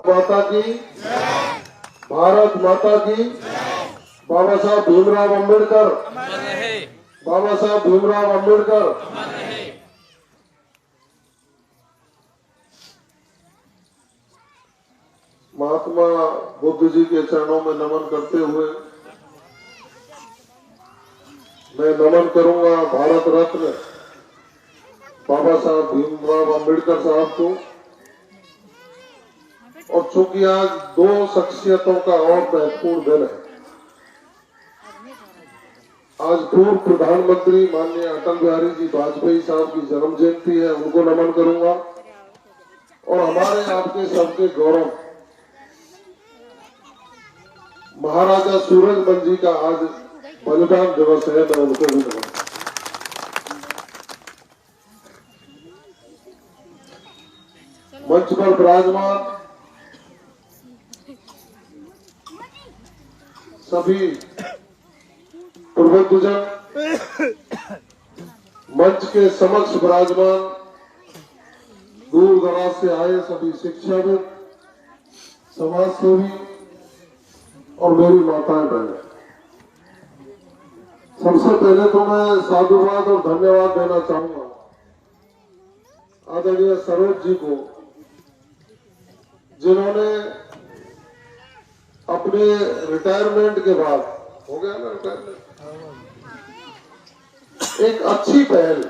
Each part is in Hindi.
माता की, भारत माता की। बाबा साहब भीमराव अंबेडकर, बाबा साहब भीमराव अंबेडकर। महात्मा बुद्ध जी के चरणों में नमन करते हुए मैं नमन करूंगा भारत रत्न बाबा साहब भीमराव अंबेडकर साहब को। और चूंकि आज दो शख्सियतों का और महत्वपूर्ण दिन है, आज पूर्व प्रधानमंत्री माननीय अटल बिहारी जी वाजपेयी साहब की जन्म जयंती है, उनको नमन करूंगा। और हमारे आपके सबके गौरव महाराजा सूरजमल जी का आज बलिदान दिवस है, मैं उनको भी नमन। मंच पर विराजमान सभी प्रबुद्धजन, मंच के समक्ष विराजमान दूर दराज से आए सभी शिक्षाविद, समाजसेवी और मेरी माताएं बहनें, सबसे पहले तो मैं साधुवाद और धन्यवाद देना चाहूंगा आदरणीय सरोज जी को, जिन्होंने अपने रिटायरमेंट के बाद, हो गया ना रिटायरमेंट, एक अच्छी पहल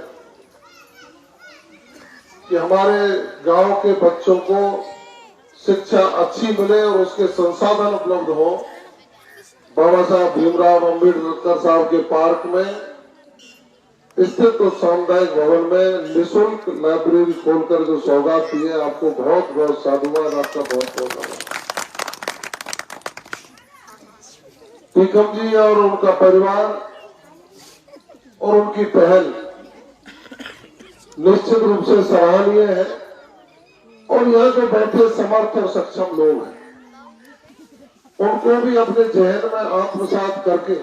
कि हमारे गांव के बच्चों को शिक्षा अच्छी मिले और उसके संसाधन उपलब्ध हो। बाबा साहब भीमराव अंबेडकर साहब के पार्क में स्थित उस सामुदायिक भवन में निःशुल्क लाइब्रेरी खोलकर जो सौगात दी है, आपको बहुत बहुत साधुवाद, आपका बहुत बहुत धन्यवाद। टीकम जी और उनका परिवार और उनकी पहल निश्चित रूप से सराहनीय है। और यहाँ जो बैठे समर्थ और सक्षम लोग हैं, उनको भी अपने जहन में आत्मसात करके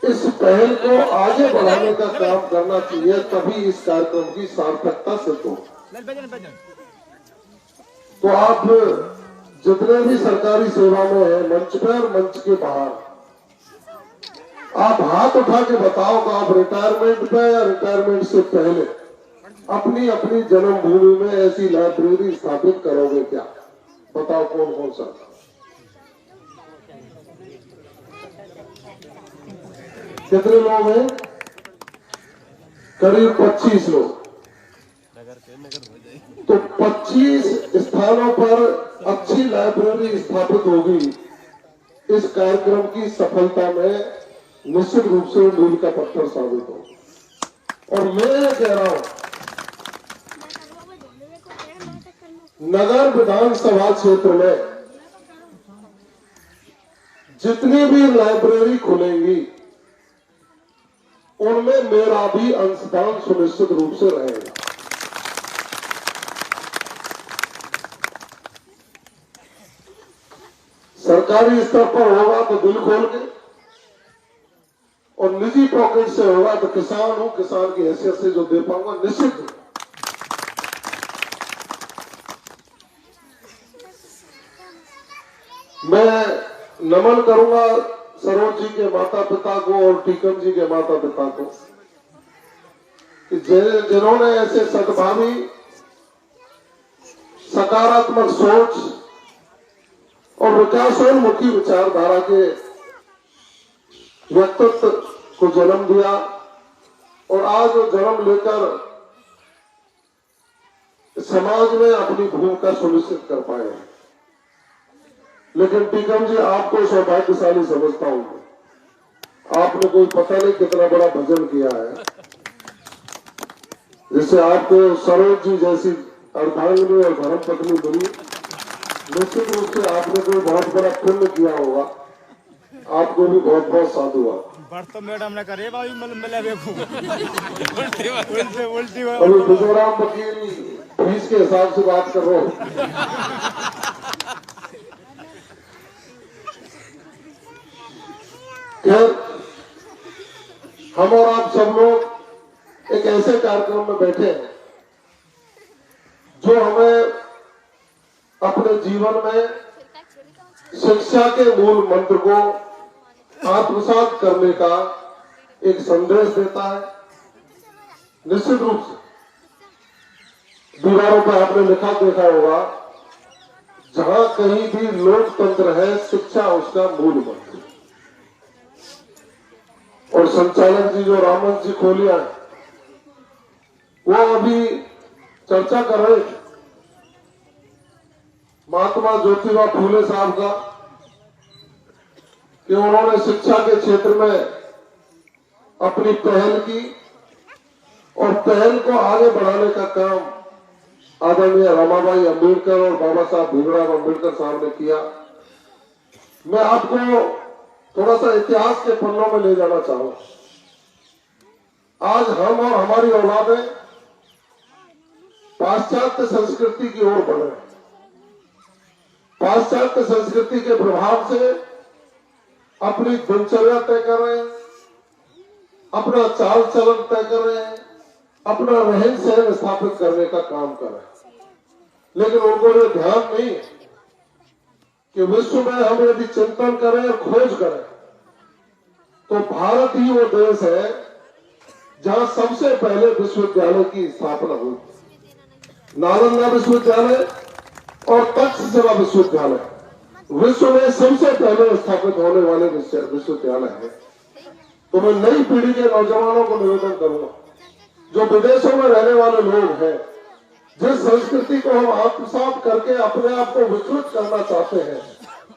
इस पहल को आगे बढ़ाने का काम करना चाहिए, तभी इस कार्यक्रम की सार्थकता सिद्ध हो। तो आप जितने भी सरकारी सेवा में है, मंच पे और मंच के बाहर, आप हाथ उठा के बताओ कि आप रिटायरमेंट पे या रिटायरमेंट से पहले अपनी अपनी जन्मभूमि में ऐसी लाइब्रेरी स्थापित करोगे क्या? बताओ कौन कौन सा? कितने लोग हैं? करीब 25 लोग। तो 25 स्थानों पर अच्छी लाइब्रेरी स्थापित होगी, इस कार्यक्रम की सफलता में निश्चित रूप से मील का पत्थर साबित हो। और मैं कह रहा हूं, नगर विधानसभा क्षेत्र में जितनी भी लाइब्रेरी खुलेंगी, उनमें मेरा भी अंशदान सुनिश्चित रूप से रहेगा। सरकारी स्तर पर होगा तो दिल खोल के, और निजी पॉकेट से होगा तो किसान हूं, किसान की हैसियत से जो दे पाऊंगा निश्चित। मैं नमन करूंगा सरोज जी के माता पिता को और टीकम जी के माता पिता को, कि जिन्होंने ऐसे सद्भावी, सकारात्मक सोच और विकासोन्मुखी विचारधारा के व्यक्तित्व को जन्म दिया, और आज वो जन्म लेकर समाज में अपनी भूमिका सुनिश्चित कर पाए हैं। लेकिन टीकम जी, आपको सौभाग्यशाली समझता हूं। आपने कोई पता नहीं कितना बड़ा भजन किया है, जिससे आपको सरोज जी जैसी अर्धांगिनी और धर्म पत्नी मिली। निश्चित रूप से आपने कोई बहुत बड़ा पुण्य किया होगा, आपको भी बहुत बहुत साधुवाद। तो मैडम ने करे अभी मिजोराम वकील फीस के हिसाब से बात कर रहे हो। हम और आप सब लोग एक ऐसे कार्यक्रम में बैठे हैं जो हमें अपने जीवन में शिक्षा के मूल मंत्र को आत्मसात करने का एक संदेश देता है। निश्चित रूप से दीवारों पर आपने लिखा देखा होगा, जहां कहीं भी लोकतंत्र है, शिक्षा उसका मूल मंत्र। और संचालक जी जो रामन जी खोलिया है, वो अभी चर्चा कर रहे थे महात्मा ज्योतिबा फूले साहब का, कि उन्होंने शिक्षा के क्षेत्र में अपनी पहल की और पहल को आगे बढ़ाने का काम आदरणीय रमाबाई अंबेडकर और बाबा साहब भीमराव अंबेडकर साहब ने किया। मैं आपको थोड़ा सा इतिहास के पन्नों में ले जाना चाहूंगा। आज हम और हमारी औलादें पाश्चात्य संस्कृति की ओर बढ़ रहे हैं। पाश्चात्य संस्कृति के प्रभाव से अपनी दिनचर्या तय कर रहे हैं, अपना चाल चलन तय कर रहे हैं, अपना रहन सहन स्थापित करने का काम कर रहे हैं। लेकिन उनको ये ध्यान नहीं है कि विश्व में हम यदि चिंतन करें और खोज करें तो भारत ही वो देश है जहां सबसे पहले विश्वविद्यालय की स्थापना हुई। नालंदा विश्वविद्यालय और तक्षशिला विश्वविद्यालय विश्व में सबसे पहले स्थापित होने वाले विश्वविद्यालय है। तो मैं नई पीढ़ी के नौजवानों को निवेदन करूंगा, जो विदेशों में रहने वाले लोग हैं, जिस संस्कृति को हम आत्मसात करके अपने आप को विकृत करना चाहते हैं,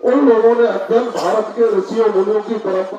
उन लोगों ने अध्ययन भारत के ऋषियों मुनियों की परंपरा